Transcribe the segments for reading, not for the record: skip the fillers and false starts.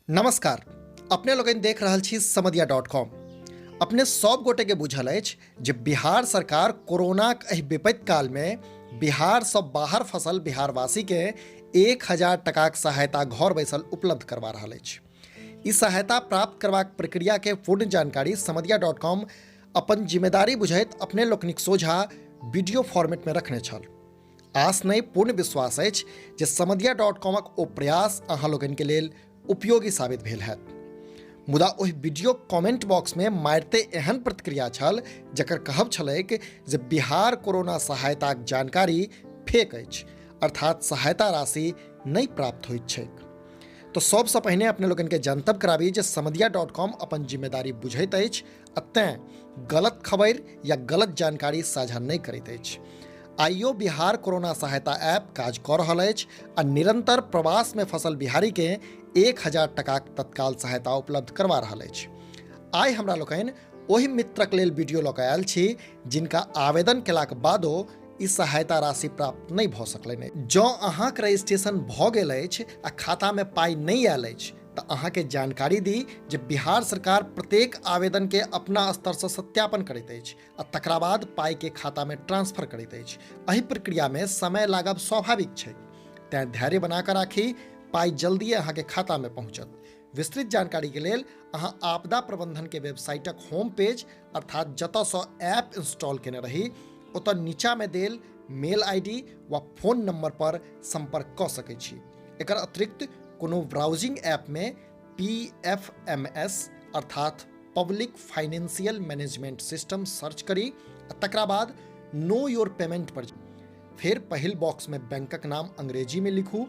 नमस्कार। अपने लोगन देख रहल छी समधिया.com। अपने सब गोटे के बुझल अछि जे बिहार सरकार कोरोनाक एहि विपत्ति काल में बिहार सँ बाहर फंसल बिहारवासी के 1000 टकाक सहायता घर बैसल उपलब्ध करवा रहल अछि। ई सहायता प्राप्त करबाक प्रक्रिया के पूर्ण जानकारी समधिया.com अपन जिम्मेदारी बुझैत अपने लोकनिक सोझा वीडियो फॉर्मेट में रखने छल। आस नहीं पूर्ण विश्वास अछि जे समधिया.comक ओ प्रयास अहाँ लोगन के लेल उपयोगी साबित भेल हैत। मुदा ओहि वीडियो कमेंट बॉक्स में मारिते एहन प्रतिक्रिया छल जकर कहब छलैक जे बिहार कोरोना सहायताक जानकारी फेक अछि, अर्थात सहायता राशि नहीं प्राप्त होइत छैक। तो सबसे पहिने अपने लोगन के जनतब कराबी जे समधिया.com अपन जिम्मेदारी बुझैत अछि, अतः गलत खबर या गलत जानकारी साझा नहीं करैत अछि। आइयो बिहार कोरोना सहायता ऐप काज कऽ रहल अछि आ निरंतर प्रवास में फंसल बिहारी के 1000 टकाक तत्काल सहायता उपलब्ध करवा रहल अछि। आइ हमरा लोकनि ओहि मित्रक लेल वीडियो लऽ कऽ आयल छी जिनका आवेदन केलाक बादो ई सहायता राशि प्राप्त नहीं भऽ सकलनि। जँ अहाँक रजिस्ट्रेशन भऽ गेल अछि आ खाता में पाई नहीं आयल अछि तऽ अहाँके जानकारी दी जे बिहार सरकार प्रत्येक आवेदन के अपना स्तर से सत्यापन करैत अछि आ तकरा बाद पाई के खाता में ट्रांसफर करैत अछि। एहि प्रक्रिया में समय लागब स्वाभाविक छै, तेँ धैर्य बना कऽ राखी, पाई जल्दी अहाँके खाता में पहुँचत। विस्तृत जानकारी के लेल अहाँ आपदा प्रबंधन के वेबसाइटक होम पेज अर्थात जतऽ सँ ऐप इंस्टॉल केने रही ओतऽ नीचा में देल मेल आईडी वा फोन नंबर पर संपर्क कऽ सकैत छी। एकर अतिरिक्त कोनो ब्राउजिंग ऐप में PFMS अर्थात public financial management system search करी आ तकरा बाद नो योर पेमेंट पर फिर पहिल बॉक्स में बैंकक नाम अंग्रेजी में लिखू,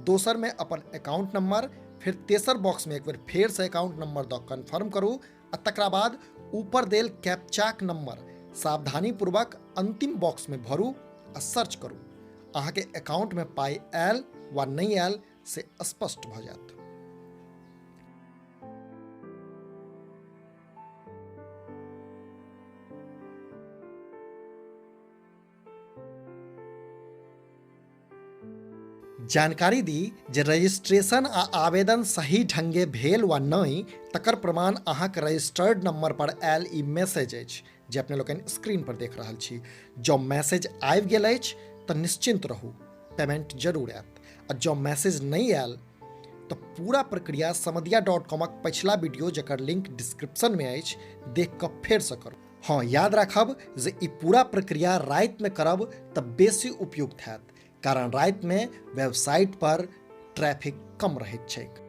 दोसर में अपन अकाउंट नंबर, फिर तेसर बॉक्स में एक बार फेर से अकाउंट नंबर दऽ कन्फर्म करू आ तकरा बाद ऊपर देल कैप्चाक नंबर सावधानी पूर्वक अंतिम बॉक्स में भरू आ सर्च करू। अहाँके अकाउंट में पाई आयल वा नहीं आयल से स्पष्ट भऽ जायत। जानकारी दी जे रजिस्ट्रेशन आ आवेदन सही ढंगे भेल वा नहीं तकर प्रमाण अहाँक रजिस्टर्ड नंबर पर आयल ई मैसेज अछि जे अपने लोगन स्क्रीन पर देख रहल छी। जँ मैसेज आबि गेल अछि तऽ निश्चिंत रहू, पेमेंट जरूर आयत, आ जँ मैसेज नहीं आयल तऽ पूरा प्रक्रिया समधिया.comक पछिला वीडियो जकर लिंक डिस्क्रिप्शन में अछि देख कऽ फेर से करू। हाँ, याद राखब जे ई पूरा प्रक्रिया राति में करब तऽ बेसी उपयुक्त हैत, कारण राति में वेबसाइट पर ट्रैफिक कम रहैत छैक।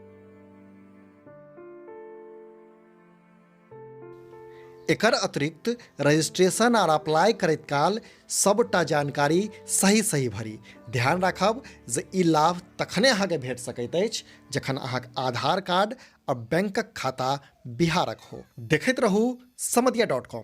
एकर अतिरिक्त रजिस्ट्रेशन और अप्लाई करैत काल सबटा जानकारी सही भरी। ध्यान राखब जे ई लाभ तखने अहाँके भेट सकैत अछि जखन अहाँक आधार कार्ड और बैंकक खाता बिहारक हो। देखैत रहू समधिया.com।